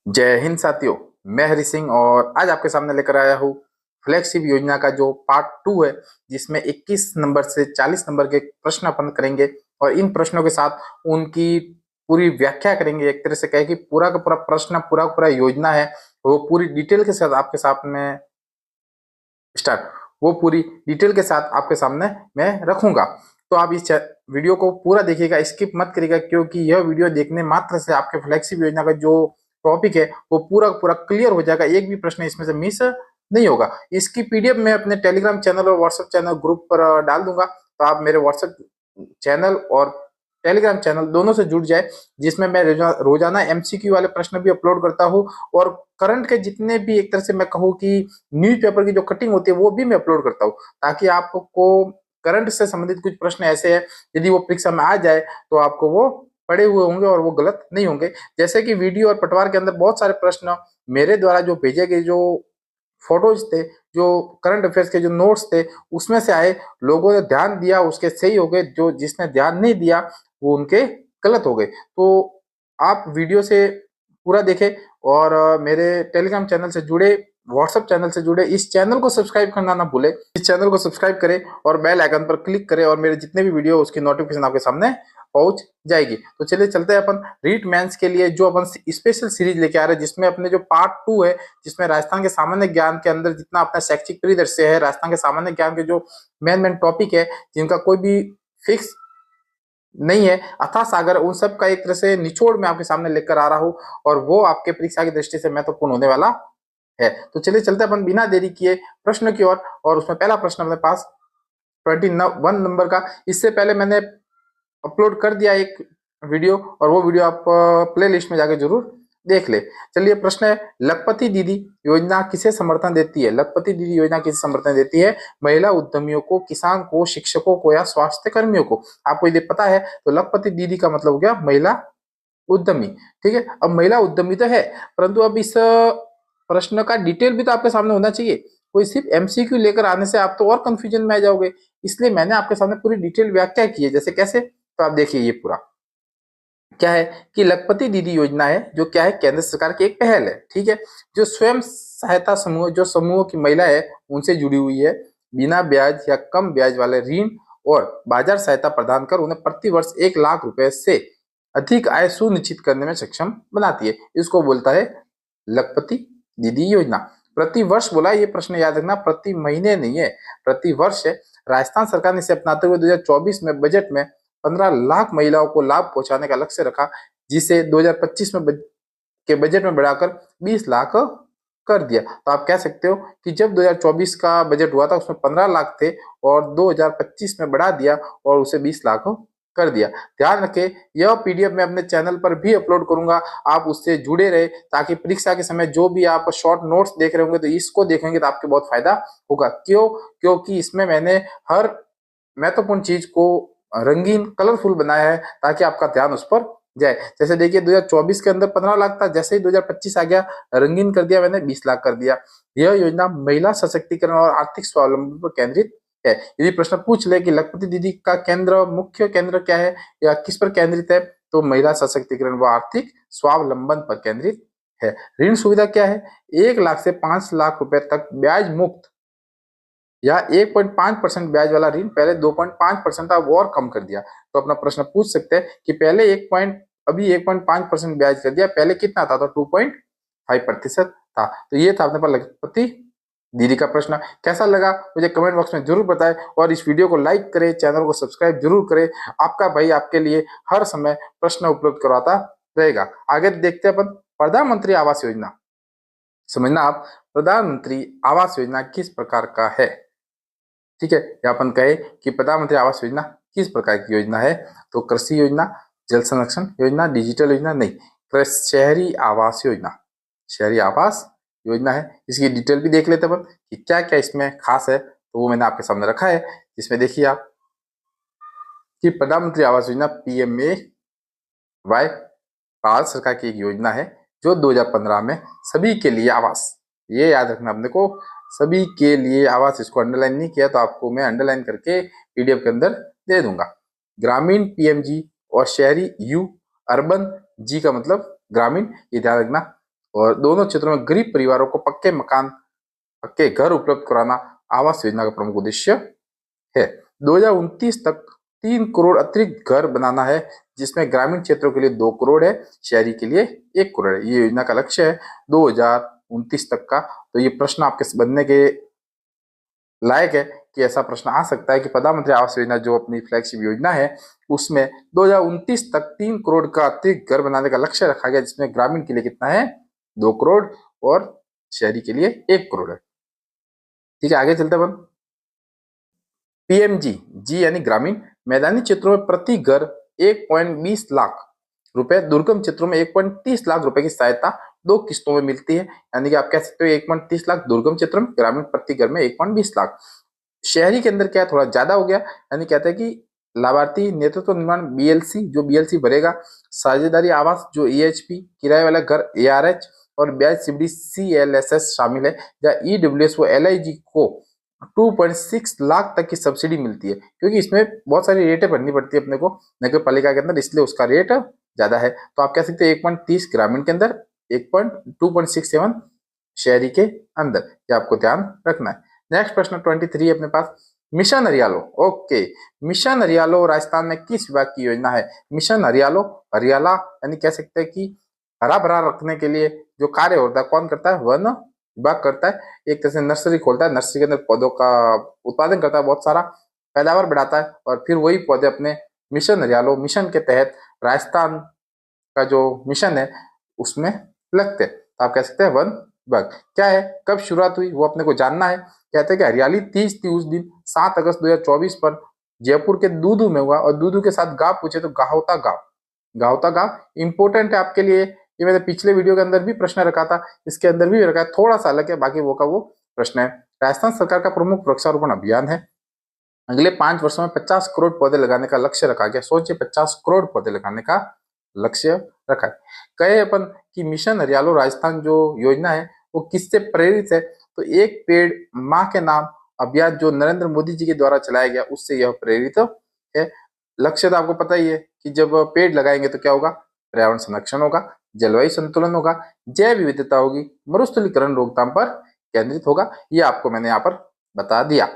जय हिंद साथियों। मैं हरि सिंह और आज आपके सामने लेकर आया हूँ फ्लैगशिप योजना का जो पार्ट 2 है, जिसमें 21 नंबर से 40 नंबर के प्रश्न अपन करेंगे और इन प्रश्नों के साथ उनकी पूरी व्याख्या करेंगे। एक तरह से कहे कि पूरा का पूरा प्रश्न, पूरा का पूरा योजना है वो पूरी डिटेल के साथ आपके सामने स्टार्ट वो पूरी डिटेल के साथ आपके सामने मैं रखूंगा। तो आप इस वीडियो को पूरा देखिएगा, स्किप मत करिएगा, क्योंकि यह वीडियो देखने मात्र से आपके फ्लैगशिप योजना का जो टॉपिक है वो पूरा पूरा क्लियर हो जाएगा। एक भी प्रश्न इसमें से मिस नहीं होगा। इसकी पीडीएफ मैं अपने टेलीग्राम चैनल और व्हाट्सएप चैनल ग्रुप पर डाल दूंगा, तो आप मेरे व्हाट्सएप चैनल और टेलीग्राम चैनल दोनों से जुड़ जाए, जिसमें मैं रोजाना एमसीक्यू वाले प्रश्न भी अपलोड करता हूँ और करंट के जितने भी, एक तरह से मैं कहूँ कि न्यूज़पेपर की जो कटिंग होती है वो भी मैं अपलोड करता हूँ, ताकि आपको करंट से संबंधित कुछ प्रश्न ऐसे हैं यदि वो परीक्षा में आ जाए तो आपको वो पड़े हुए होंगे और वो गलत नहीं होंगे। जैसे कि वीडियो और पटवार के अंदर बहुत सारे प्रश्न मेरे द्वारा जो भेजे गए, जो फोटोज थे, जो करंट अफेयर्स के जो नोट्स थे, उसमें से आए, लोगों ने ध्यान दिया उसके सही हो गए, जो जिसने ध्यान नहीं दिया वो उनके गलत हो गए। तो आप वीडियो से पूरा देखें और मेरे टेलीग्राम चैनल से जुड़े, व्हाट्सएप चैनल से जुड़े, इस चैनल को सब्सक्राइब करना ना भूले। इस चैनल को सब्सक्राइब करें और बेल आइकन पर क्लिक करें और मेरे जितने भी वीडियो उसकी नोटिफिकेशन आपके सामने पहुंच जाएगी। तो चलिए चलते हैं अपन रीट मेंस के लिए जो अपन स्पेशल सीरीज लेके आ रहे हैं, जिसमें अपने जो पार्ट 2 है, जिसमें राजस्थान के सामान्य ज्ञान के अंदर जितना अपना शैक्षिक परिदृश्य है, राजस्थान के सामान्य ज्ञान के जो मेन टॉपिक है, जिनका कोई भी फिक्स नहीं है, अथाह सागर, उन सब का एक तरह से निचोड़ में आपके सामने लेकर आ रहा हूँ और वो आपके परीक्षा की दृष्टि से महत्वपूर्ण होने वाला है। तो चलिए चलते अपन बिना देरी किए प्रश्न की ओर। और उसमें पहला प्रश्न अपने पास 21 नंबर का, इससे पहले मैंने अपलोड कर दिया एक वीडियो और वो वीडियो आप प्ले लिस्ट में जाके जरूर देख ले। चलिए प्रश्न है, लखपति दीदी योजना किसे समर्थन देती है? लखपति दीदी योजना किसे समर्थन देती है? महिला उद्यमियों को, किसान को, शिक्षकों को या स्वास्थ्य कर्मियों को? आपको यदि पता है तो लखपति दीदी का मतलब हो गया महिला उद्यमी। ठीक है, अब महिला उद्यमी तो है, परंतु अब इस प्रश्न का डिटेल भी तो आपके सामने होना चाहिए। कोई सिर्फ एमसीक्यू लेकर आने से आप तो और कंफ्यूजन में आ जाओगे, इसलिए मैंने आपके सामने पूरी डिटेल व्याख्या की है। जैसे कैसे, तो आप देखिए ये पूरा क्या है कि लखपति दीदी योजना है, जो क्या है, केंद्र सरकार की एक पहल है। ठीक है, जो स्वयं सहायता समूह, जो समूह की महिला है उनसे जुड़ी हुई है, बिना ब्याज या कम ब्याज वाले ऋण और बाजार सहायता प्रदान कर उन्हें प्रति वर्ष 1 लाख रुपए से अधिक आय सुनिश्चित करने में सक्षम बनाती है। इसको बोलता है लखपति दीदी योजना। प्रति वर्ष बोला, ये प्रश्न याद रखना, प्रति महीने नहीं है, प्रति वर्ष है। राजस्थान सरकार ने इसे अपनाते हुए 2024 में बजट में 15 लाख महिलाओं को लाभ पहुंचाने का लक्ष्य रखा, जिसे 2025 में के बजट में बढ़ाकर 20 लाख कर दिया। तो आप कह सकते हो कि जब 2024 का बजट हुआ था उसमें 15 लाख थे और 2025 में बढ़ा दिया और उसे 20 लाख कर दिया। ध्यान रखें, यह पीडीएफ मैं अपने चैनल पर भी अपलोड करूंगा, आप उससे जुड़े रहे, ताकि परीक्षा के समय जो भी आप शॉर्ट नोट्स देख रहे होंगे तो इसको देखेंगे तो आपके बहुत फायदा होगा। क्यों? क्योंकि इसमें मैंने हर महत्वपूर्ण चीज को रंगीन, कलरफुल बनाया है, ताकि आपका ध्यान उस पर जाए। जैसे देखिए 2024 के अंदर 15 लाख था, जैसे ही 2025 आ गया रंगीन कर दिया मैंने, 20 लाख कर दिया। यह योजना महिला सशक्तिकरण और आर्थिक स्वावलंबन पर केंद्रित है। यदि प्रश्न पूछ ले कि लखपति दीदी का केंद्र, मुख्य केंद्र क्या है या किस पर केंद्रित है, तो महिला सशक्तिकरण व आर्थिक स्वावलंबन पर केंद्रित है। ऋण सुविधा क्या है? 1 लाख से 5 लाख रुपए तक ब्याज मुक्त या 1.5% ब्याज वाला ऋण, पहले 2.5% था वो और कम कर दिया। तो अपना प्रश्न पूछ सकते हैं कि पहले 1.5% ब्याज कर दिया, पहले कितना था? तो 2.5% था। तो ये था अपने पास लखपति दीदी का प्रश्न। कैसा लगा मुझे कमेंट बॉक्स में जरूर बताएं और इस वीडियो को लाइक करें, चैनल को सब्सक्राइब जरूर करें। आपका भाई आपके लिए हर समय प्रश्न उपलब्ध करवाता रहेगा। आगे देखते हैं अपन प्रधानमंत्री आवास योजना। समझना आप, प्रधानमंत्री आवास योजना किस प्रकार का है? ठीक है, यहाँ अपन कहे कि प्रधानमंत्री आवास योजना किस प्रकार की योजना है, तो कृषि योजना, जल संरक्षण योजना, डिजिटल योजना नहीं, शहरी आवास योजना, शहरी आवास योजना है। इसकी डिटेल भी देख लेते हैं अपन कि क्या क्या इसमें खास है, तो वो मैंने आपके सामने रखा है, जिसमें देखिए आप कि प्रधानमंत्री आवास योजना PMAY भारत सरकार की एक योजना है जो 2015 में सभी के लिए आवास, ये याद रखना अपने को, सभी के लिए आवास, इसको अंडरलाइन नहीं किया तो आपको मैं अंडरलाइन करके पीडीएफ के अंदर दे दूंगा। ग्रामीण PMG और शहरी U, अर्बन G का मतलब ग्रामीण, ये ध्यान रखना। और दोनों क्षेत्रों में गरीब परिवारों को पक्के मकान, पक्के घर उपलब्ध कराना आवास योजना का प्रमुख उद्देश्य है। 2029 तक 3 करोड़ अतिरिक्त घर बनाना है, जिसमें ग्रामीण क्षेत्रों के लिए 2 करोड़ है, शहरी के लिए 1 करोड़ है। ये योजना का लक्ष्य है 2029 तक का। तो ये प्रश्न आपके बनने के लायक है कि ऐसा प्रश्न आ सकता है कि प्रधानमंत्री आवास योजना जो अपनी फ्लैगशिप योजना है, उसमें 2029 तक 3 करोड़ का अतिरिक्त घर बनाने का लक्ष्य रखा गया, जिसमें ग्रामीण के लिए कितना है 2 करोड़ और शहरी के लिए 1 करोड़ है। ठीक है, आगे चलते अपन। पीएमजी जी यानी ग्रामीण, मैदानी क्षेत्रों में प्रति घर 1.20 लाख रुपए, दुर्गम क्षेत्रों में 1.30 लाख रुपए की सहायता 2 किस्तों में मिलती है। यानी कि आप कह सकते हो 1.30 लाख दुर्गम क्षेत्र में, ग्रामीण प्रति घर में 1.20 लाख। शहरी के अंदर क्या थोड़ा ज्यादा हो गया, यानी कहते हैं कि लाभार्थी नेतृत्व निर्माण बीएलसी, जो बीएलसी भरेगा, साझेदारी आवास जो ईएचपी, किराए वाला घर एआरएच और ब्याज सीबीडी सीएलएसएस शामिल है, जहाँ ईडब्ल्यूएस व एलआईजी को 2.6 लाख तक की सब्सिडी मिलती है, क्योंकि इसमें बहुत सारी रेटें भरनी पड़ती है अपने को नगर पालिका के अंदर, इसलिए उसका रेट ज्यादा है। तो आप कह सकते हैं 1.30 ग्रामीण के अंदर, 2.67 शहरी के अंदर, ये आपको ध्यान रखना है। नेक्स्ट प्रश्न 23 अपने पास, मिशन हरियालो। ओके, मिशन हरियालो राजस्थान में किस विभाग की योजना है? मिशन हरियालो, हरियाला यानी कह सकते हैं कि हरा भरा रखने के लिए जो कार्य होता है कौन करता है? वन विभाग करता है। एक तरह से नर्सरी खोलता है, नर्सरी के अंदर पौधों का उत्पादन करता है, बहुत सारा पैदावार बढ़ाता है, और फिर वही पौधे अपने मिशन हरियालो मिशन के तहत राजस्थान का जो मिशन है उसमें लगते हैं। तो आप कह सकते हैं वन विभाग। क्या है, कब शुरुआत हुई वो अपने को जानना है। कहते हैं कि हरियाली तीज थी उस दिन 7 अगस्त 2024 पर जयपुर के दूदू में हुआ, और दूदू के साथ गांव पूछे तो गाहोता गांव, गाहोता गांव इंपोर्टेंट है आपके लिए। ये मैंने पिछले वीडियो के अंदर भी प्रश्न रखा था, इसके अंदर भी रखा है, थोड़ा सा अलग है, बाकी वो का वो प्रश्न है। राजस्थान सरकार का प्रमुख वृक्षारोपण अभियान है। अगले 5 वर्षों में 50 करोड़ पौधे लगाने का लक्ष्य रखा गया। सोचिए 50 करोड़ पौधे लगाने का लक्ष्य रखा है। कहे अपन कि मिशन हरियालो राजस्थान जो योजना है वो किससे प्रेरित है? तो एक पेड़ माँ के नाम अभियान जो नरेंद्र मोदी जी के द्वारा चलाया गया, उससे यह प्रेरित है। लक्ष्य तो आपको पता ही है कि जब पेड़ लगाएंगे तो क्या होगा? पर्यावरण संरक्षण होगा, जलवायु संतुलन होगा, जैव विविधता होगी, मरुस्थलीकरण रोकथाम पर केंद्रित होगा। ये आपको मैंने यहाँ पर बता दिया।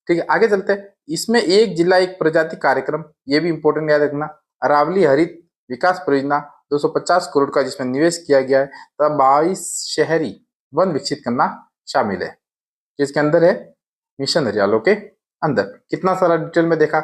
ठीक है, आगे चलते हैं। इसमें एक जिला एक प्रजाति कार्यक्रम, ये भी इंपॉर्टेंट याद रखना। अरावली हरित विकास परियोजना 250 करोड़ का जिसमें निवेश किया गया है, तब 22 शहरी वन विकसित करना शामिल है, जिसके अंदर है मिशन हरियालो के अंदर। कितना सारा डिटेल में देखा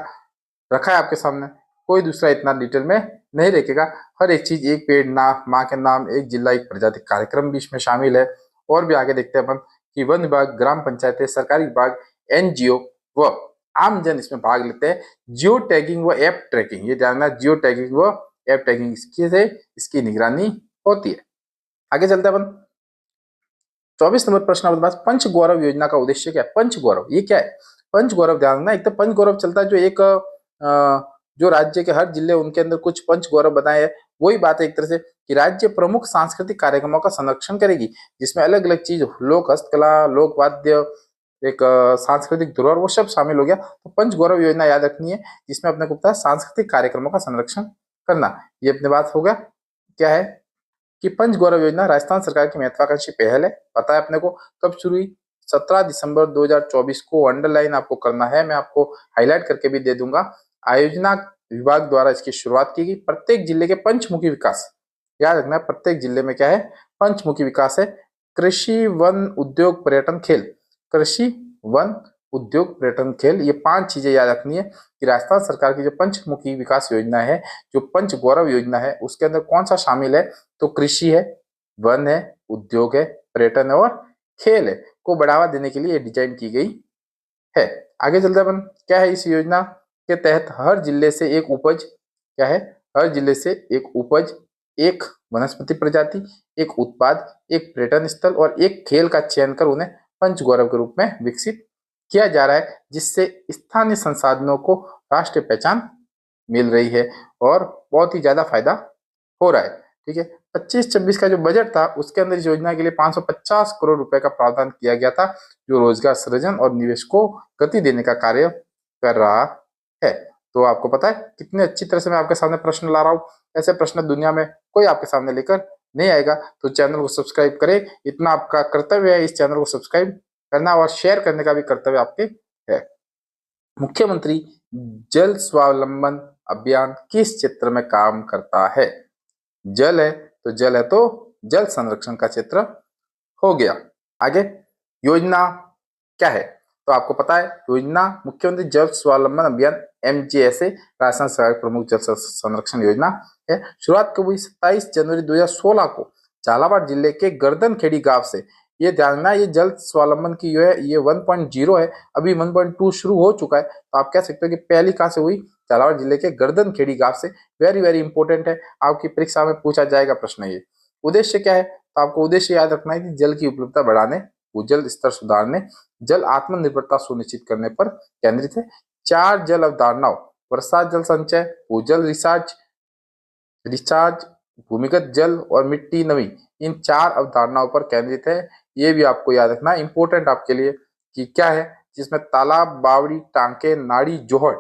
रखा है आपके सामने, कोई दूसरा इतना डिटेल में नहीं रखेगा। हर एक चीज, एक पेड़ नाम माँ के नाम, एक जिला एक प्रजाति कार्यक्रम भी इसमें शामिल है। और भी आगे देखते हैं अपन कि वन विभाग, ग्राम पंचायतें, सरकारी विभाग, एनजीओ व आम जन इसमें भाग लेते हैं। जियो टैगिंग व ऐप ट्रैकिंग, ये जानना, जियो टैगिंग व ऐप टैगिंग इसकी से इसकी निगरानी होती है। आगे चलते हैं अपन 24 नंबर प्रश्न आपके पास, पंच गौरव योजना का उद्देश्य क्या है? पंच गौरव ये क्या है? पंच गौरव ध्यान रखना। एक तो पंच गौरव चलता है जो एक जो राज्य के हर जिले उनके अंदर कुछ पंच गौरव बनाए हैं, वही बात है एक तरह से कि राज्य प्रमुख सांस्कृतिक कार्यक्रमों का संरक्षण करेगी, जिसमें अलग अलग चीज, लोक हस्तकला, लोक वाद्य, एक सांस्कृतिक धरोहर, वो सब शामिल हो गया। तो पंच गौरव योजना याद रखनी है, जिसमें अपने को पता है सांस्कृतिक कार्यक्रमों का संरक्षण करना। ये अपने बात होगा। क्या है कि पंच गौरव योजना राजस्थान सरकार की महत्वाकांक्षी पहल है। पता है अपने को कब शुरू हुई? 17 दिसंबर 2024 को। अंडरलाइन आपको करना है, मैं आपको हाईलाइट करके भी दे दूंगा। आयोजना विभाग द्वारा इसकी शुरुआत की गई। प्रत्येक जिले के पंचमुखी विकास, याद रखना है, प्रत्येक जिले में क्या है? पंचमुखी विकास है। कृषि, वन, उद्योग, पर्यटन, खेल। कृषि, वन, उद्योग, पर्यटन, खेल, ये 5 चीजें याद रखनी है कि राजस्थान सरकार की जो पंचमुखी विकास योजना है, जो पंच गौरव योजना है, उसके अंदर कौन सा शामिल है? तो कृषि है, वन है, उद्योग है, पर्यटन है और खेल है, को बढ़ावा देने के लिए डिजाइन की गई है। आगे चलते अपन, क्या है इस योजना के तहत हर जिले से एक उपज, क्या है? हर जिले से एक उपज, एक वनस्पति प्रजाति, एक उत्पाद, एक पर्यटन स्थल और एक खेल का चयन कर उन्हें पंच गौरव के रूप में विकसित किया जा रहा है, जिससे स्थानीय संसाधनों को राष्ट्रीय पहचान मिल रही है और बहुत ही ज्यादा फायदा हो रहा है। ठीक है, 25-26 का जो बजट था उसके अंदर इस योजना के लिए 550 करोड़ रुपए का प्रावधान किया गया था, जो रोजगार सृजन और निवेश को गति देने का कार्य कर रहा है। तो आपको पता है कितने अच्छी तरह से मैं आपके सामने प्रश्न ला रहा हूँ। ऐसे प्रश्न दुनिया में कोई आपके सामने लेकर नहीं आएगा तो चैनल को सब्सक्राइब करें। इतना आपका कर्तव्य है, इस चैनल को सब्सक्राइब करना और शेयर करने का भी कर्तव्य आपके है। मुख्यमंत्री जल स्वावलंबन अभियान किस क्षेत्र में काम करता है? जल है तो जल है तो जल संरक्षण का क्षेत्र हो गया। आगे योजना क्या है? तो आपको पता है योजना मुख्यमंत्री जल स्वावलंबन अभियान MJSA राजस्थान सरकार प्रमुख जल संरक्षण योजना है। शुरुआत कब हुई? 27 जनवरी 2016 को झालावाड़ जिले के गर्दनखेड़ी गांव से। ये ध्यान रखना, ये जल स्वावलंबन की जो है ये 1.0 है, अभी 1.2 शुरू हो चुका है। तो आप कह सकते हो कि पहली कहां से हुई? झालावाड़ जिले के गर्दनखेड़ी गांव से। वेरी वेरी इंपॉर्टेंट है, आपकी परीक्षा में पूछा जाएगा प्रश्न ये। उद्देश्य क्या है? तो आपको उद्देश्य याद रखना है कि जल की उपलब्धता बढ़ाने, भूजल स्तर सुधारने, जल आत्मनिर्भरता सुनिश्चित करने पर केंद्रित है। 4 जल अवधारणाओं वर्षा जल संचय, भूजल रिचार्ज, भूमिगत जल और मिट्टी नमी, इन 4 अवधारणाओं पर केंद्रित है। ये भी आपको याद रखना इंपॉर्टेंट आपके लिए कि क्या है, जिसमें तालाब, बावड़ी, टांके, नाड़ी, जोहड़,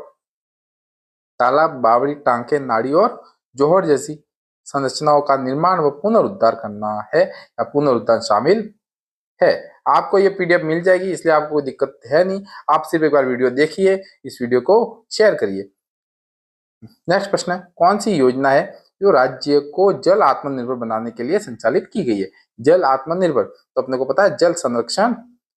तालाब, बावड़ी, टांके, नाड़ी और जोहड़ जैसी संरचनाओं का निर्माण व पुनरुद्धार करना है या पुनरुद्धार शामिल है। आपको ये PDF मिल जाएगी, इसलिए आपको कोई दिक्कत है नहीं। आप सिर्फ एक बार वीडियो देखिए, इस वीडियो को शेयर करिए। नेक्स्ट प्रश्न है, कौन सी योजना है जो राज्य को जल आत्मनिर्भर बनाने के लिए संचालित की गई है? जल आत्मनिर्भर, तो अपने को पता है जल संरक्षण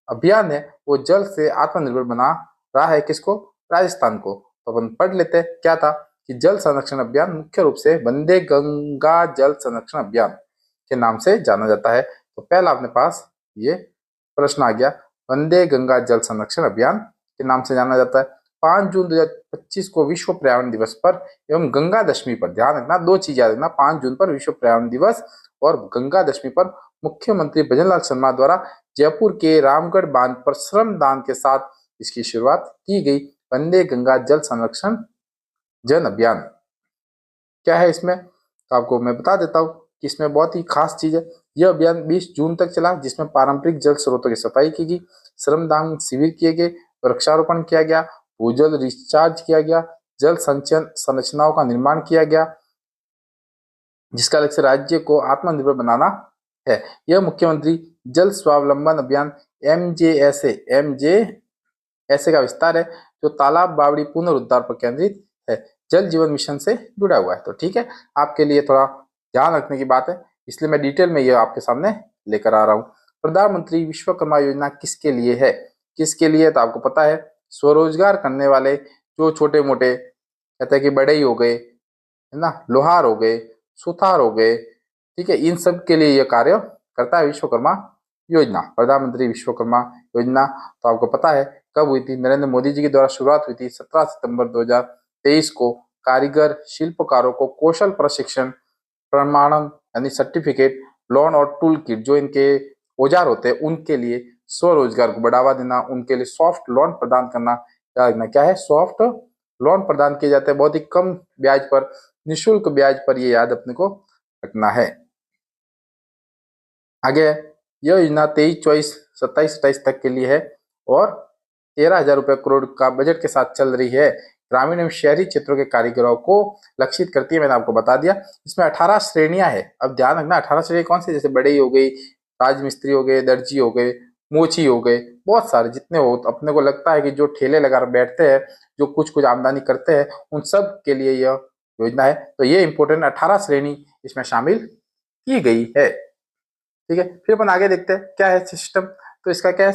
अभियान है, वो जल से आत्मनिर्भर बना रहा है किसको? राजस्थान को। तो अपन पढ़ लेते हैं क्या था कि जल संरक्षण अभियान मुख्य रूप से वंदे गंगा जल संरक्षण अभियान के नाम से जाना जाता है। तो पहला अपने पास ये प्रश्न आ गया, वंदे गंगा जल संरक्षण अभियान के नाम से जाना जाता है। 5 जून 2025 को विश्व पर्यावरण दिवस पर एवं गंगा दशमी पर, ध्यान रखना 2 चीज याद रखना, 5 जून पर विश्व पर्यावरण दिवस और गंगा दशमी पर मुख्यमंत्री भजनलाल शर्मा द्वारा जयपुर के रामगढ़ बांध पर श्रमदान के साथ इसकी शुरुआत की गई। वंदे गंगा जल संरक्षण जन अभियान क्या है इसमें? तो आपको मैं बता देता हूँ कि इसमें बहुत ही खास चीज है। यह अभियान 20 जून तक चला, जिसमें पारंपरिक जल स्रोतों की सफाई की गई, श्रमदान शिविर किए गए, वृक्षारोपण किया गया, भूजल रिचार्ज किया गया, जल संचयन संरचनाओं का निर्माण किया गया, जिसका लक्ष्य राज्य को आत्मनिर्भर बनाना है। यह मुख्यमंत्री जल स्वावलंबन अभियान MJSA का विस्तार है, जो तालाब, बावड़ी पुनरुद्धार पर केंद्रित है, जल जीवन मिशन से जुड़ा हुआ है। तो ठीक है, आपके लिए थोड़ा ध्यान रखने की बात है, इसलिए मैं डिटेल में ये आपके सामने लेकर आ रहा हूँ। प्रधानमंत्री विश्वकर्मा योजना किसके लिए है? किसके लिए? तो आपको पता है स्वरोजगार करने वाले जो छोटे मोटे कहते हैं कि बड़े ही हो गए, है ना, लोहार हो गए, सुथार हो गए, ठीक है, इन सब के लिए यह कार्य करता है विश्वकर्मा योजना। प्रधानमंत्री विश्वकर्मा योजना तो आपको पता है कब हुई थी? नरेंद्र मोदी जी के द्वारा शुरुआत हुई थी 17 सितंबर 2023 को। कारीगर शिल्पकारों को कौशल प्रशिक्षण, प्रमाणन यानी सर्टिफिकेट, लोन और टूल किट, जो इनके औजार होते हैं उनके लिए स्वरोजगार को बढ़ावा देना, उनके लिए सॉफ्ट लोन प्रदान करना। क्या है? सॉफ्ट लोन प्रदान किए जाते हैं, बहुत ही कम ब्याज पर, निःशुल्क ब्याज पर, ये याद अपने को रखना है। आगे यह योजना 23-24, 27-28 तक के लिए है और 13,000 रुपए करोड़ का बजट के साथ चल रही है। ग्रामीण एवं शहरी क्षेत्रों के कारीगरों को लक्षित करती है, मैंने आपको बता दिया। इसमें 18 श्रेणियां है। अब ध्यान रखना 18 श्रेणी कौन सी? जैसे बड़े हो गई, राजमिस्त्री हो गए, दर्जी हो गए, मोची हो गए, बहुत सारे जितने हो। अपने को लगता है कि जो ठेले लगाकर बैठते हैं, जो कुछ कुछ आमदनी करते हैं, उन सब के लिए यह योजना है। तो ये इंपोर्टेंट 18 श्रेणी इसमें शामिल की गई है। ठीक है, फिर अपन आगे देखते हैं क्या है सिस्टम। तो इसका क्या है,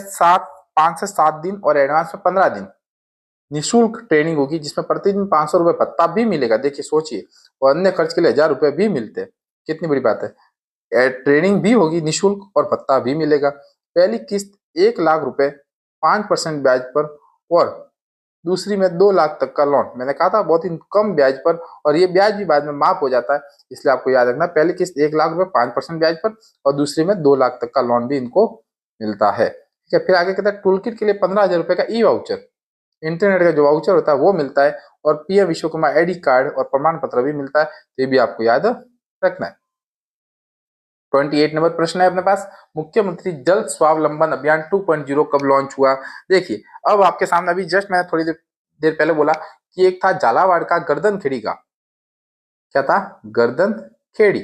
5 से 7 दिन और एडवांस में 15 दिन निःशुल्क ट्रेनिंग होगी, जिसमें प्रतिदिन 500 रुपए भत्ता भी मिलेगा। देखिए सोचिए, और अन्य खर्च के लिए 1000 रुपए भी मिलते हैं। कितनी बड़ी बात है, ट्रेनिंग भी होगी निःशुल्क और भत्ता भी मिलेगा। पहली किस्त 1 लाख रुपए 5% ब्याज पर और दूसरी में 2 लाख तक का लोन। मैंने कहा था बहुत ही कम ब्याज पर, और ये ब्याज भी बाद में माफ हो जाता है, इसलिए आपको याद रखना पहली किस्त 1 लाख रुपए 5% ब्याज पर और दूसरी में 2 लाख तक का लोन भी इनको मिलता है। ठीक है, फिर आगे कहता है टूल किट के लिए 15,000 रुपए का ई वाउचर, इंटरनेट का जो वाउचर होता है वो मिलता है, और PM विश्वकर्मा ID कार्ड और प्रमाण पत्र भी मिलता है। ये भी आपको याद रखना है। 28 नंबर प्रश्न है अपने पास, मुख्यमंत्री जल स्वावलंबन अभियान 2.0 कब लॉन्च हुआ? देखिए अब आपके सामने, अभी जस्ट मैंने थोड़ी देर पहले बोला कि एक था झालावाड़ का गर्दनखेड़ी का, क्या था? गर्दनखेड़ी,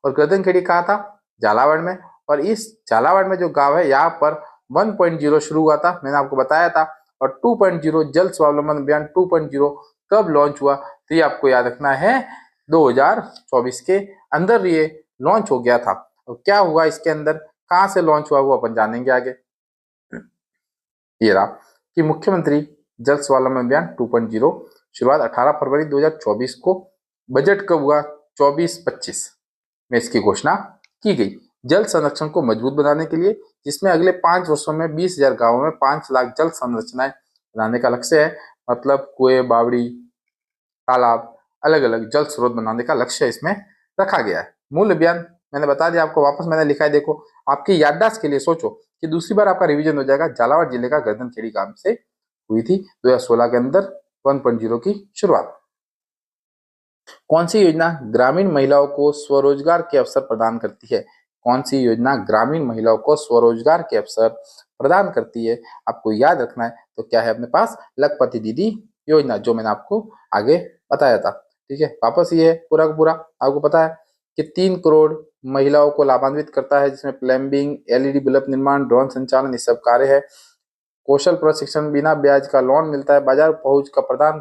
और गर्दनखेड़ी कहाँ था, झालावाड़ में। और इस झालावाड़ में जो गांव है यहाँ पर 1.0 शुरू हुआ था, मैंने आपको बताया था। और 2.0 जल स्वावलंबन अभियान 2.0 कब लॉन्च हुआ, तो ये आपको याद रखना है 2024 के अंदर ये लॉन्च हो गया था। और क्या हुआ इसके अंदर, कहाँ से लॉन्च हुआ वो अपन जानेंगे आगे। ये रहा कि मुख्यमंत्री जल स्वावलंबन अभियान 2.0 शुरुआत 18 फरवरी 2024 को। बजट कब हुआ, 24-25 में इसकी घोषणा की गई। जल संरक्षण को मजबूत बनाने के लिए, जिसमें अगले 5 वर्षों में 20,000 गांवों में 5 लाख जल संरचनाएं बनाने का लक्ष्य है। मतलब कुएं, बावड़ी, तालाब, अलग अलग जल स्रोत बनाने का लक्ष्य इसमें रखा गया है। मूल अभियान मैंने बता दिया आपको, वापस मैंने लिखा है, देखो आपकी याददाश्त के लिए सोचो कि दूसरी बार आपका रिवीजन हो जाएगा। झालावाड़ जिले का गर्दनखेड़ी गांव से हुई थी 2016 के अंदर 1.0 की शुरुआत। कौन सी योजना ग्रामीण महिलाओं को स्वरोजगार के अवसर प्रदान करती है, कौन सी योजना ग्रामीण महिलाओं को स्वरोजगार के अवसर प्रदान करती है, आपको याद रखना है। तो क्या है अपने पास, लखपति दीदी योजना, जो मैंने आपको आगे बताया था। ठीक है, वापस ये है पूरा का पूरा, आपको पता है कि 3 करोड़ महिलाओं को लाभान्वित करता है, जिसमें प्लम्बिंग, एलईडी बल्ब निर्माण, ड्रोन संचालन, ये सब कार्य है। कौशल प्रशिक्षण, बिना ब्याज का लोन मिलता है, बाजार पहुंच का प्रदान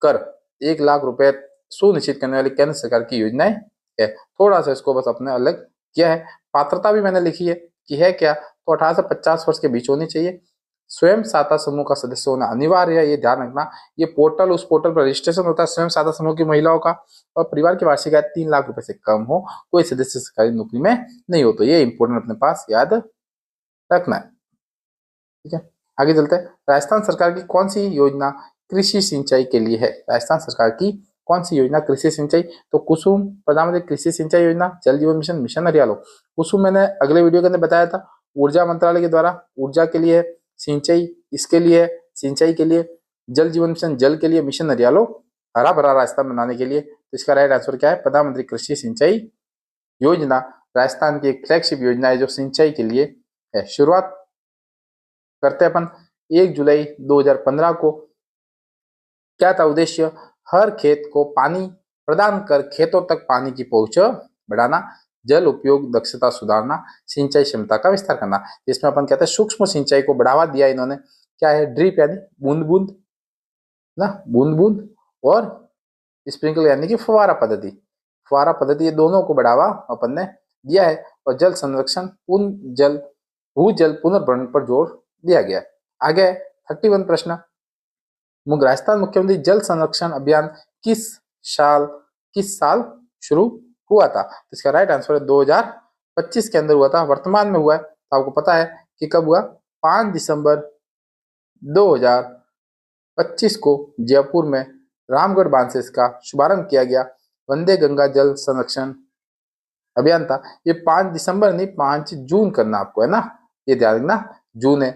कर 1 लाख रुपए सुनिश्चित करने वाली केंद्र सरकार की योजनाएं है। थोड़ा सा इसको बस अपने अलग किया है। पात्रता भी मैंने लिखी है कि है क्या, तो 18 से 50 वर्ष के बीच होनी चाहिए। स्वयं सहायता समूह का सदस्य होना अनिवार्य है, ये ध्यान रखना। ये पोर्टल, उस पोर्टल पर रजिस्ट्रेशन होता है स्वयं सहायता समूह की महिलाओं का। और परिवार की वार्षिक आय 3 लाख रुपए से कम हो, कोई सदस्य सरकारी नौकरी में नहीं हो। तो ये इंपोर्टेंट अपने पास याद रखना है। ठीक है, आगे चलते हैं। राजस्थान सरकार की कौन सी योजना कृषि सिंचाई के लिए है, राजस्थान सरकार की कौन सी योजना कृषि सिंचाई, तो कुसुम, प्रधानमंत्री कृषि सिंचाई योजना, जल जीवन मिशन, मिशन हरियालो। कुसुम मैंने अगले वीडियो के अंदर बताया था, ऊर्जा मंत्रालय के द्वारा ऊर्जा के लिए, सिंचाई इसके लिए, सिंचाई के लिए, जल जीवन मिशन जल के लिए, मिशन हरियालो हरा भरा राजस्थान बनाने के लिए। तो इसका राइट आंसर क्या है, प्रधानमंत्री कृषि सिंचाई योजना राजस्थान की एक फ्लैगशिप योजना है जो सिंचाई के लिए है। शुरुआत करते अपन 1 जुलाई 2015 को। क्या था उद्देश्य, हर खेत को पानी प्रदान कर खेतों तक पानी की पहुंच बढ़ाना, जल उपयोग दक्षता सुधारना, सिंचाई क्षमता का विस्तार करना। जिसमें अपन कहते हैं सूक्ष्म सिंचाई को बढ़ावा दिया इन्होंने। क्या है, ड्रिप यानी बूंद बूंद ना, बूंद बूंद, और स्प्रिंकल यानी कि फुवारा पद्धति, फुवारा पद्धति, ये दोनों को बढ़ावा अपन ने दिया है। और जल संरक्षण, भूजल पुनर्भरण पर जोर दिया गया। आगे 31 प्रश्न, राजस्थान मुख्यमंत्री जल संरक्षण अभियान किस साल शुरू हुआ था, तो इसका राइट आंसर है 2025 के अंदर हुआ था। वर्तमान में हुआ है, तो आपको पता है कि कब हुआ, 5 दिसंबर 2025 को जयपुर में रामगढ़ बांध से इसका शुभारंभ किया गया। वंदे गंगा जल संरक्षण अभियान था। ये 5 दिसंबर नहीं, 5 जून करना आपको है ना, ये ध्यान रखना, जून है।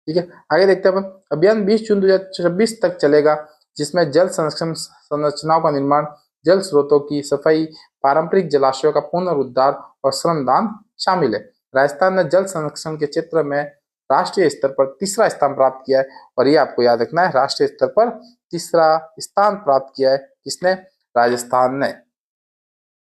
ठीक है, आगे देखते हैं अपन। अभियान 20 जून 2026 तक चलेगा, जिसमें जल संरक्षण संरचनाओं का निर्माण, जल स्रोतों की सफाई, पारंपरिक जलाशयों का पुनरुद्धार और श्रमदान शामिल है। राजस्थान ने जल संरक्षण के क्षेत्र में राष्ट्रीय स्तर पर 3रा स्थान प्राप्त किया है। और ये आपको याद रखना है, राष्ट्रीय स्तर पर 3रा स्थान प्राप्त किया है किसने, राजस्थान ने।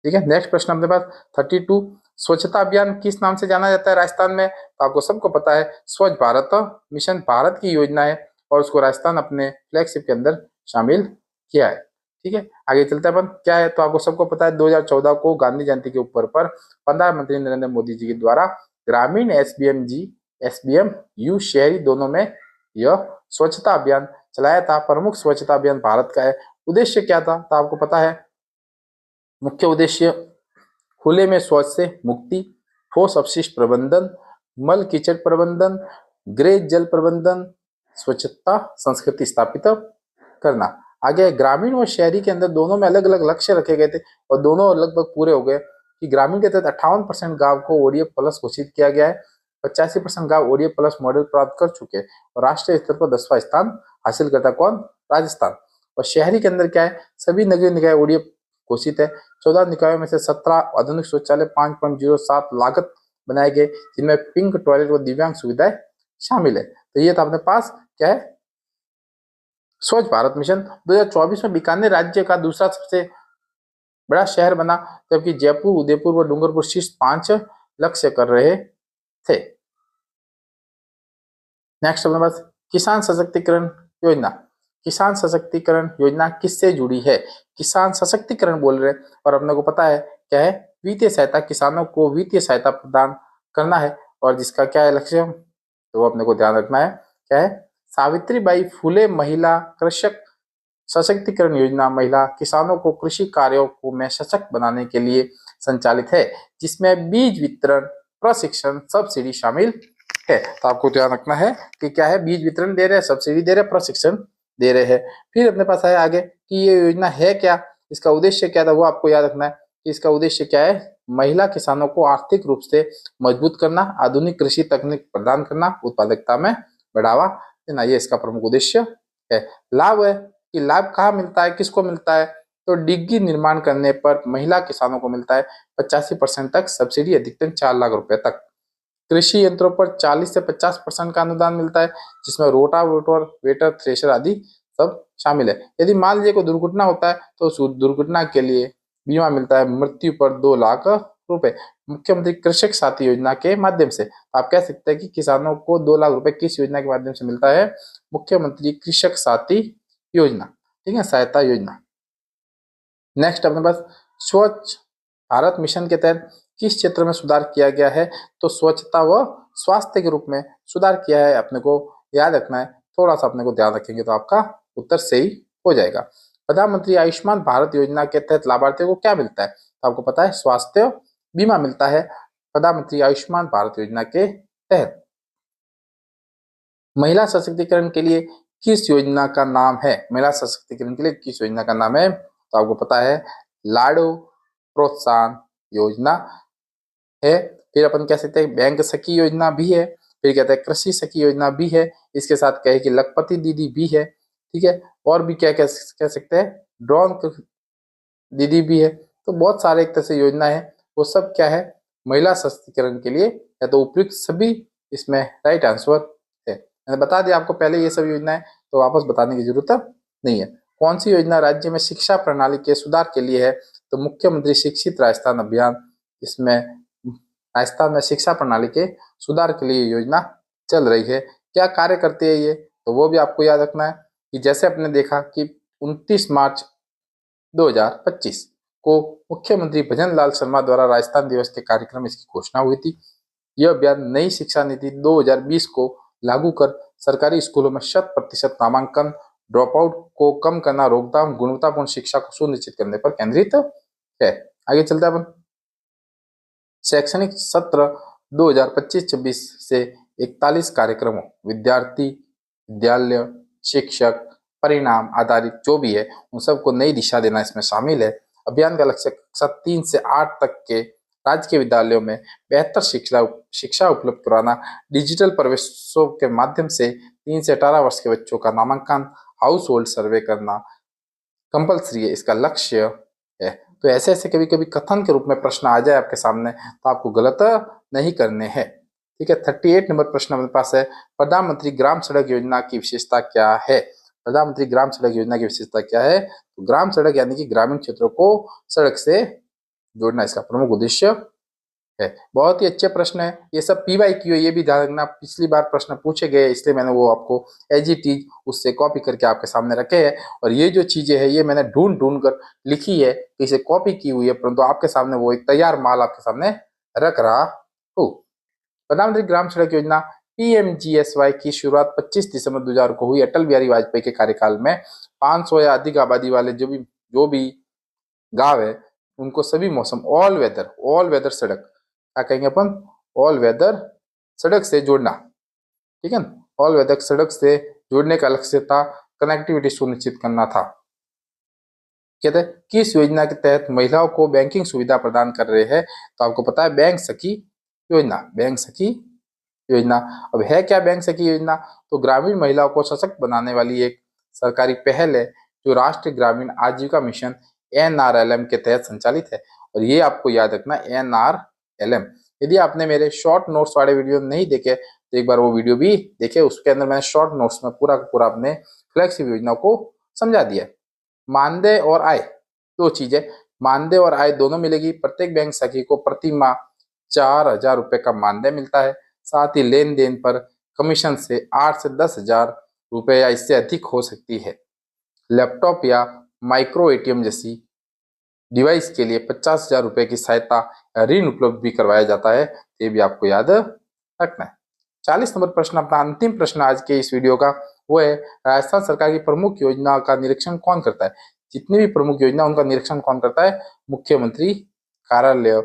ठीक है, नेक्स्ट प्रश्न अपने पास 32, स्वच्छता अभियान किस नाम से जाना जाता है राजस्थान में, तो आपको सबको पता है स्वच्छ भारत मिशन भारत की योजना है, और उसको राजस्थान अपने फ्लैगशिप के अंदर शामिल किया है। ठीक है, आगे चलते हैं अपन, क्या है, तो आपको सबको पता है 2014 को गांधी जयंती के ऊपर पर प्रधानमंत्री नरेंद्र मोदी जी के द्वारा ग्रामीण एसबीएम यू शहरी दोनों में यह स्वच्छता अभियान चलाया था। प्रमुख स्वच्छता अभियान भारत का है। उद्देश्य क्या था, तो आपको पता है, मुख्य उद्देश्य खुले में शौच से मुक्ति, ठोस अपशिष्ट प्रबंधन, मल कीचड़ प्रबंधन, ग्रेज जल प्रबंधन, स्वच्छता संस्कृति स्थापित करना। आगे ग्रामीण और शहरी के अंदर दोनों में अलग अलग लक्ष्य रखे गए थे, और दोनों लगभग पूरे हो गए। कि ग्रामीण के तहत 58% गांव को ओडीएफ प्लस घोषित किया गया है, 85% गांव ओडीएफ प्लस मॉडल प्राप्त कर चुके हैं, और राष्ट्रीय स्तर पर 10वां स्थान हासिल करता कौन, राजस्थान। और शहरी के अंदर क्या है, सभी नगरीय निकाय ओडीएफ घोषित है। 14 निकायों में से 17 आधुनिक शौचालय 5.07 लागत बनाए गए, जिनमें पिंक टॉयलेट व दिव्यांग सुविधाएं शामिल है। तो ये था अपने पास क्या है, स्वच्छ भारत मिशन। 2024 में बीकानेर राज्य का दूसरा सबसे बड़ा शहर बना, जबकि जयपुर, उदयपुर व डूंगरपुर शीर्ष 5 लक्ष्य कर रहे थे। नेक्स्ट अपने पास किसान सशक्तिकरण योजना। किसान सशक्तिकरण योजना किससे जुड़ी है? किसान सशक्तिकरण बोल रहे हैं और अपने को पता है क्या है, वित्तीय सहायता, किसानों को वित्तीय सहायता प्रदान करना है और जिसका क्या है लक्ष्य, तो वो अपने को ध्यान रखना है क्या है, सावित्रीबाई फुले महिला कृषक सशक्तिकरण योजना महिला किसानों को कृषि कार्यों को में सशक्त बनाने के लिए संचालित है, जिसमें बीज वितरण, प्रशिक्षण, सब्सिडी शामिल है। तो आपको ध्यान रखना है कि क्या है, बीज वितरण दे रहे हैं, सब्सिडी दे रहे हैं, प्रशिक्षण दे रहे हैं। फिर अपने पास है आगे कि ये योजना है क्या, इसका उद्देश्य क्या था, वो आपको याद रखना है कि इसका उद्देश्य क्या है, महिला किसानों को आर्थिक रूप से मजबूत करना, आधुनिक कृषि तकनीक प्रदान करना, उत्पादकता में बढ़ावा देना, ये इसका प्रमुख उद्देश्य है। लाभ है कि लाभ कहाँ मिलता है, किसको मिलता है, तो डिग्गी निर्माण करने पर महिला किसानों को मिलता है 85% तक सब्सिडी, अधिकतम 4 लाख रुपए तक। कृषि यंत्रों पर 40 से 50% का अनुदान मिलता है, जिसमें रोटावेटर, वेटर, थ्रेशर आदि सब शामिल है। यदि मान लीजिए कोई दुर्घटना होता है तो उस दुर्घटना के लिए बीमा मिलता है, मृत्यु पर 2 लाख रुपए। मुख्यमंत्री कृषक साथी योजना के माध्यम से आप कह सकते हैं कि किसानों को 2 लाख रुपए किस योजना के माध्यम से मिलता है, मुख्यमंत्री कृषक साथी योजना, ठीक है, सहायता योजना। नेक्स्ट अपने पास स्वच्छ भारत मिशन के तहत किस क्षेत्र में सुधार किया गया है, तो स्वच्छता व स्वास्थ्य के रूप में सुधार किया है, अपने को याद रखना है, थोड़ा सा अपने को ध्यान रखेंगे तो आपका उत्तर सही हो जाएगा। प्रधानमंत्री आयुष्मान भारत योजना के तहत लाभार्थियों को क्या मिलता है, तो आपको पता है स्वास्थ्य बीमा मिलता है प्रधानमंत्री आयुष्मान भारत योजना के तहत। महिला सशक्तिकरण के लिए किस योजना का नाम है, महिला सशक्तिकरण के लिए किस योजना का नाम है, तो आपको पता है लाडो प्रोत्साहन योजना है। फिर अपन कह सकते हैं बैंक सखी योजना भी है, फिर कहते हैं कृषि सखी योजना भी है, इसके साथ कहे कि लखपति दीदी भी है, ठीक है, और भी क्या कह सकते हैं, ड्रोन दीदी भी है। तो बहुत सारे एक तरह से योजना है, वो सब क्या है, महिला सशक्तिकरण के लिए या तो उपयुक्त सभी इसमें राइट आंसर है। मैंने बता दिया आपको पहले ये सब योजनाएं, तो वापस बताने की जरूरत नहीं है। कौन सी योजना राज्य में शिक्षा प्रणाली के सुधार के लिए है, तो मुख्यमंत्री शिक्षित राजस्थान अभियान, इसमें राजस्थान में शिक्षा प्रणाली के सुधार के लिए योजना चल रही है। क्या कार्य करती है ये, तो वो भी आपको याद रखना है कि जैसे आपने देखा कि 29 मार्च 2025 को मुख्यमंत्री भजन लाल शर्मा द्वारा राजस्थान दिवस के कार्यक्रम इसकी घोषणा हुई थी। यह अभियान नई शिक्षा नीति 2020 को लागू कर सरकारी स्कूलों में 100% नामांकन, ड्रॉप आउट को कम करना, रोकथाम, गुणवत्तापूर्ण शिक्षा को सुनिश्चित करने पर केंद्रित है। आगे चलते हैं अपन। शैक्षणिक सत्र 2025-26 से 41 कार्यक्रमों, विद्यार्थी, विद्यालय, शिक्षक, परिणाम आधारित जो भी है उन सबको नई दिशा देना इसमें शामिल है। अभियान का लक्ष्य कक्षा 3 से 8 तक के राजकीय विद्यालयों में बेहतर शिक्षा उपलब्ध कराना, डिजिटल प्रवेशों के माध्यम से 3 से 18 वर्ष के बच्चों का नामांकन, हाउस होल्ड सर्वे करना कंपल्सरी है, इसका लक्ष्य है। तो ऐसे ऐसे कभी कभी कथन के रूप में प्रश्न आ जाए आपके सामने तो आपको गलत नहीं करने हैं, ठीक है। 38 नंबर प्रश्न हमारे पास है, प्रधानमंत्री ग्राम सड़क योजना की विशेषता क्या है, प्रधानमंत्री ग्राम सड़क योजना की विशेषता क्या है, तो ग्राम सड़क यानी कि ग्रामीण क्षेत्रों को सड़क से जोड़ना इसका प्रमुख उद्देश्य है। बहुत ही अच्छे प्रश्न है, ये सब PYQ है, ये भी ध्यान रखना, पिछली बार प्रश्न पूछे गए इसलिए मैंने वो आपको एज इट इज उससे कॉपी करके आपके सामने रखे हैं। और ये जो चीजें है ये मैंने ढूंढ ढूंढ कर लिखी है, इसे कॉपी की हुई है, परंतु आपके सामने वो एक तैयार माल आपके सामने रख रहा हूँ। प्रधानमंत्री ग्राम सड़क योजना PMGSY की शुरुआत 25 दिसंबर 2000 को हुई। अटल बिहारी वाजपेयी के कार्यकाल में 500 या अधिक आबादी वाले जो भी गांव है उनको सभी मौसम ऑल वेदर सड़क, क्या कहेंगे अपन, ऑल वेदर सड़क से जोड़ना, ठीक है, ऑल वेदर सड़क से जोड़ने का लक्ष्य था, कनेक्टिविटी सुनिश्चित करना था। कहते हैं किस योजना के तहत महिलाओं को बैंकिंग सुविधा प्रदान कर रहे हैं, तो आपको पता है बैंक सखी योजना, बैंक सखी योजना। अब है क्या बैंक सखी योजना, तो ग्रामीण महिलाओं को सशक्त बनाने वाली एक सरकारी पहल है जो राष्ट्रीय ग्रामीण आजीविका मिशन NRLM के तहत संचालित है। और ये आपको याद रखना NRLM। यदि आपने मेरे शॉर्ट नोट्स वाले वीडियो नहीं देखे तो एक बार वो वीडियो भी देखे, उसके अंदर मैंने शॉर्ट नोट्स में पूरा का पूरा अपने फ्लैगशिप योजना को समझा दिया है। मानदेय और आय दो चीजें, मानदेय और आय दोनों मिलेगी। प्रत्येक बैंक सखी को प्रति माह 4,000 रुपए का मानदेय मिलता है। साथ ही लेन देन पर कमीशन से 8 से 10,000 रुपए या इससे अधिक हो सकती है। लैपटॉप या माइक्रो एटीएम जैसी डिवाइस के लिए 50,000 रुपए की सहायता या ऋण उपलब्ध भी करवाया जाता है। ये भी आपको याद रखना है। 40 नंबर प्रश्न, अपना अंतिम प्रश्न आज के इस वीडियो का, वो है राजस्थान सरकार की प्रमुख योजना का निरीक्षण कौन करता है। जितनी भी प्रमुख योजना उनका निरीक्षण कौन करता है, मुख्यमंत्री कार्यालय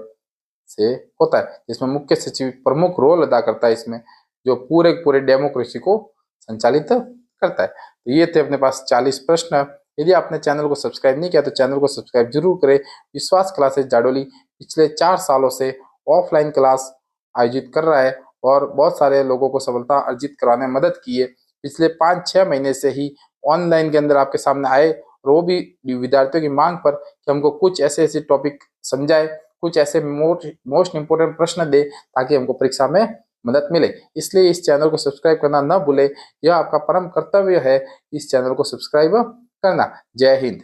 से होता है, जिसमें मुख्य सचिव प्रमुख रोल अदा करता है इसमें, जो पूरे डेमोक्रेसी को संचालित करता है। तो ये थे अपने पास 40 प्रश्न। यदि आपने चैनल को सब्सक्राइब नहीं किया तो चैनल को सब्सक्राइब जरूर करें। विश्वास क्लासेस जाडोली पिछले 4 सालों से ऑफलाइन क्लास आयोजित कर रहा है और बहुत सारे लोगों को सफलता अर्जित करवाने में मदद की है। पिछले 5-6 महीने से ही ऑनलाइन के अंदर आपके सामने आए, और वो भी विद्यार्थियों की मांग पर कि हमको कुछ ऐसे टॉपिक समझाए, कुछ ऐसे मोस्ट इंपोर्टेंट प्रश्न दे ताकि हमको परीक्षा में मदद मिले। इसलिए इस चैनल को सब्सक्राइब करना न भूले, यह आपका परम कर्तव्य है इस चैनल को सब्सक्राइब करना। जय हिंद।